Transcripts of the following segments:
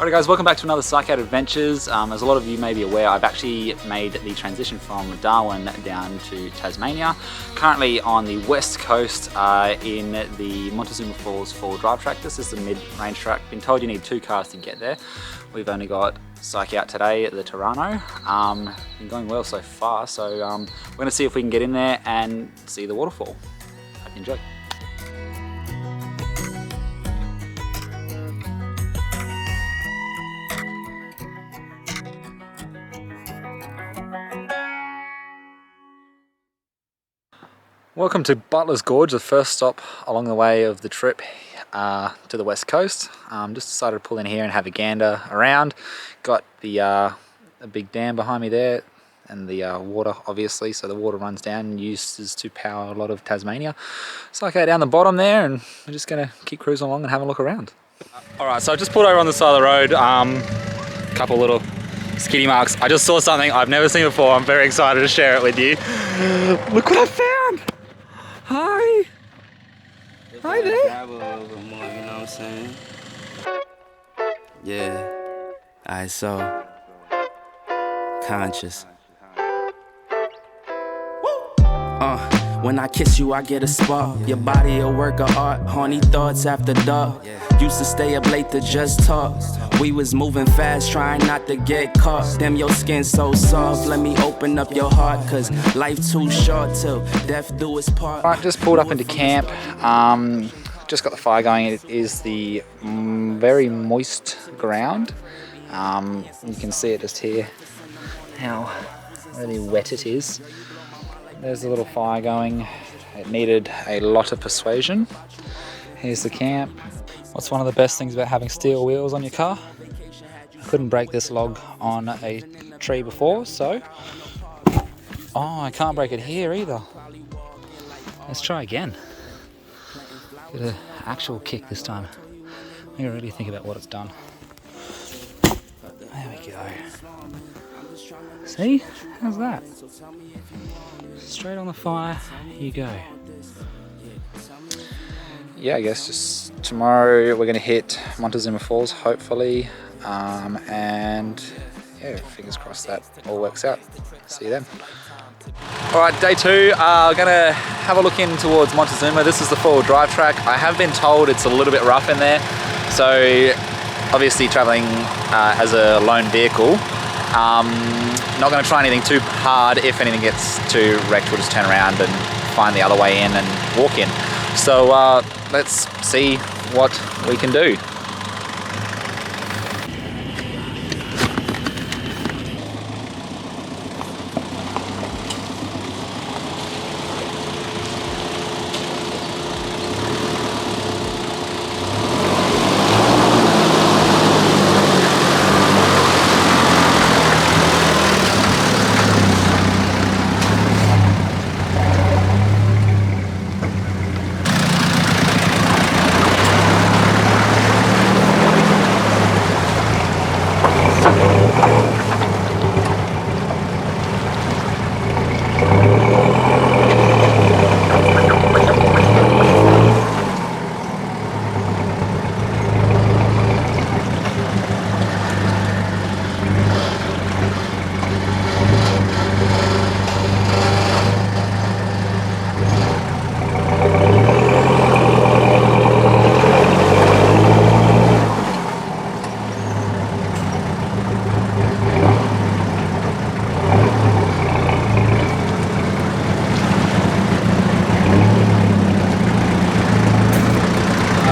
Alright guys, welcome back to another Psych Out Adventures. As a lot of you may be aware, I've actually made the transition from Darwin down to Tasmania. Currently on the west coast in the Montezuma Falls four-wheel drive track. This is the mid-range track. Been told you need 2 cars to get there. We've only got Psych Out today at the Toronto. Been going well so far, so we're going to see if we can get in there and see the waterfall. Hope you enjoy. Welcome to Butler's Gorge, the first stop along the way of the trip to the west coast. Just decided to pull in here and have a gander around. Got the a big dam behind me there and the water obviously, so the water runs down and uses to power a lot of Tasmania. So I go down the bottom there and we're just going to keep cruising along and have a look around. Alright, so I just pulled over on the side of the road, a couple little skiddy marks. I just saw something I've never seen before. I'm very excited to share it with you. Look what I found! Hi! Hi there! Grab a little bit more, you know what I'm saying? Yeah. Alright, so conscious. When I kiss you, I get a spark. Your body a work of art. Horny thoughts after dark. Used to stay up late to just talk. We was moving fast, trying not to get caught. Damn, your skin so soft. Let me open up your heart, cause life too short till death do its part. Right, just pulled up into camp. Just got the fire going. It is the very moist ground. You can see it just here, how really wet it is. There's a little fire going. It needed a lot of persuasion. Here's the camp. What's one of the best things about having steel wheels on your car? I couldn't break this log on a tree before, so... Oh, I can't break it here either. Let's try again. Get an actual kick this time. I gotta really think about what it's done. There we go. See? How's that? Straight on the fire you go. Yeah, I guess just tomorrow we're going to hit Montezuma Falls, hopefully, and yeah, fingers crossed that all works out. See you then. Alright, day 2, we're going to have a look in towards Montezuma. This is the four-wheel drive track. I have been told it's a little bit rough in there, so obviously travelling as a lone vehicle, not going to try anything too hard. If anything gets too wrecked, we'll just turn around and find the other way in and walk in. So let's see what we can do.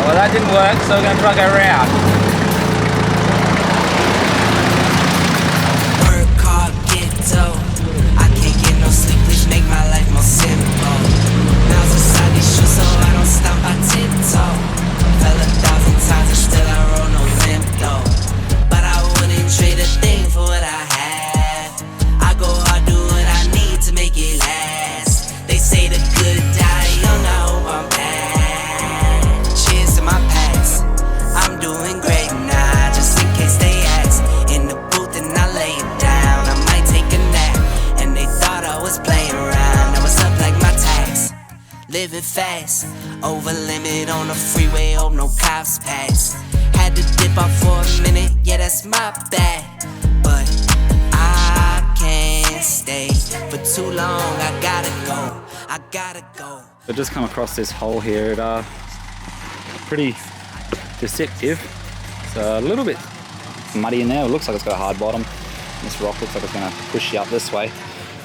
That didn't work, so we're going to try to go around. Work hard, get dough. I can't get no sleep, please make my life more simple. Bounce inside these shoes so I don't stop, I tiptoe. Fell 1,000 times and still I roll no limp though. But I wouldn't trade a thing for what I have. I go hard, do what I need to make it last. They say the good die young, I hope I'm back. My past, I'm doing great now, just in case they ask. In the booth and I lay it down, I might take a nap. And they thought I was playing around, I was up like my tax. Living fast, over limit on the freeway, hope no cops pass. Had had to dip out for a minute, yeah, that's my bad. But I can't stay for too long, I gotta go, I gotta go. I just come across this hole here. It's pretty deceptive. It's a little bit muddy in there. It looks like it's got a hard bottom. This rock looks like it's going to push you up this way.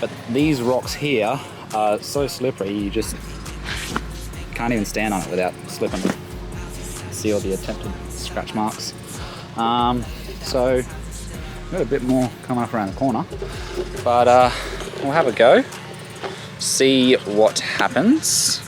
But these rocks here are so slippery, you just can't even stand on it without slipping. See all the attempted scratch marks. So got a bit more coming up around the corner, but we'll have a go, see what happens.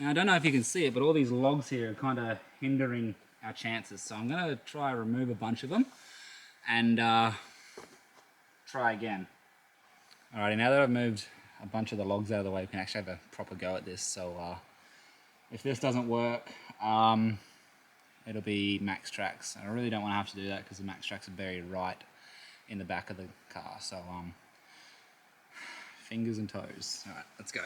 Now, I don't know if you can see it, but all these logs here are kind of hindering our chances. So I'm going to try and remove a bunch of them and try again. Alrighty, now that I've moved a bunch of the logs out of the way, we can actually have a proper go at this. So if this doesn't work, it'll be max tracks. I really don't want to have to do that because the max tracks are buried right in the back of the car. So fingers and toes. Alright, let's go.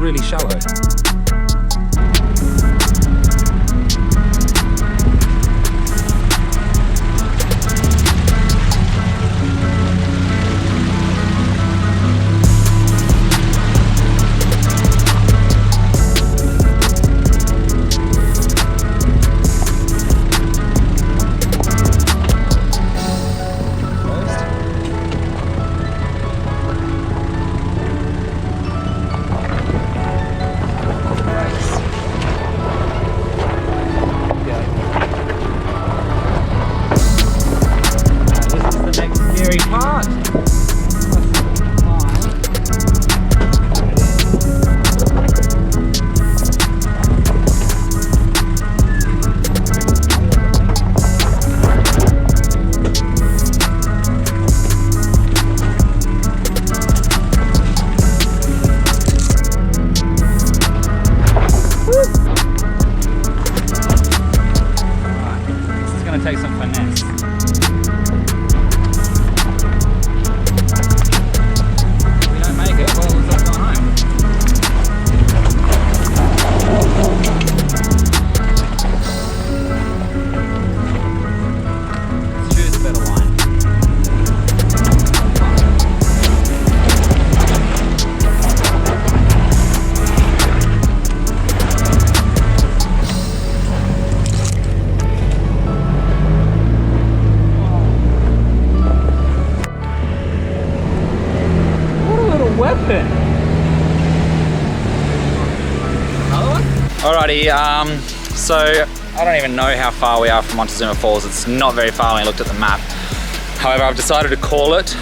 Really shallow. scary part. Take some finesse. If we don't make it, well, we'll just go home. Let's choose a better line. Weapon. Another one? Alrighty, so I don't even know how far we are from Montezuma Falls. It's not very far when I looked at the map. However, I've decided to call it.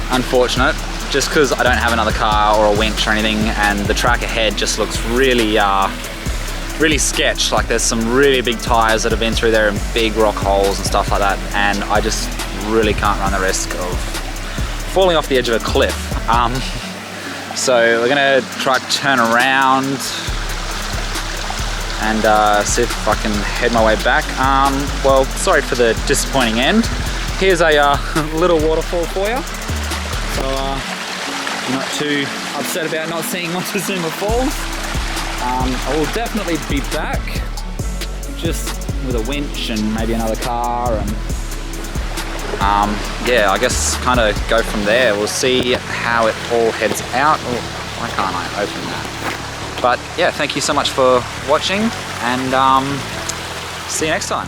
Unfortunate, just because I don't have another car or a winch or anything, and the track ahead just looks really, really sketch. Like there's some really big tires that have been through there and big rock holes and stuff like that, and I just really can't run the risk of falling off the edge of a cliff. So we're gonna try to turn around and see if I can head my way back. Well, sorry for the disappointing end. Here's a little waterfall for you. So I'm not too upset about not seeing Montezuma Falls. I will definitely be back, just with a winch and maybe another car, and yeah, I guess kind of go from there. We'll see how it all heads out. Oh, why can't I open that? But yeah, thank you so much for watching, and see you next time.